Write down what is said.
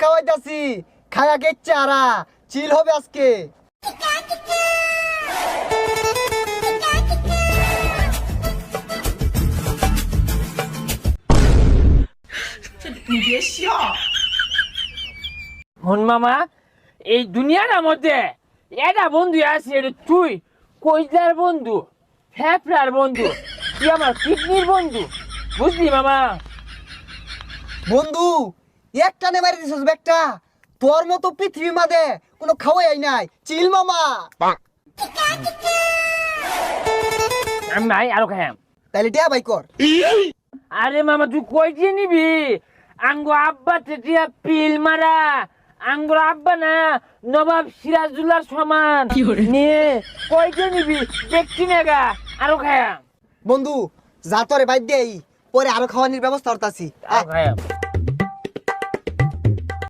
খাওয়াইতাছি খায়া গেচ্ছে আরা চিল হবে আজকে। হন মামা এই দুনিয়ার মধ্যে এটা বন্ধু আছে, এটা তুই কইজার বন্ধু, ফেফড়ার বন্ধু, তুই আমার কিডনির বন্ধু, বুঝলি মামা? বন্ধু একটা নে মারি দিছস ব্যাগটা, তোর মতো পৃথিবী মাঝে কোনো খাওয়াই নাই, চিল মামা। আমি নাই আরো খাইম। তাইলে টিয়া ভাই কর। আরে মামা তুই কই দিয়ে নিবি? আঙ্গো আব্বা টেটিয়া পিল মারা, আঙ্গুর আব্বা না নবাব সিরাজুল্লাহর সমান নিয়ে কই দিয়ে নিবি? দেখছি না গা, আরো খাইম। বন্ধু যা তোরে বাইর দেই, পরে আরো খাওয়ানির ব্যবস্থা করতাছি। আরো খাইম।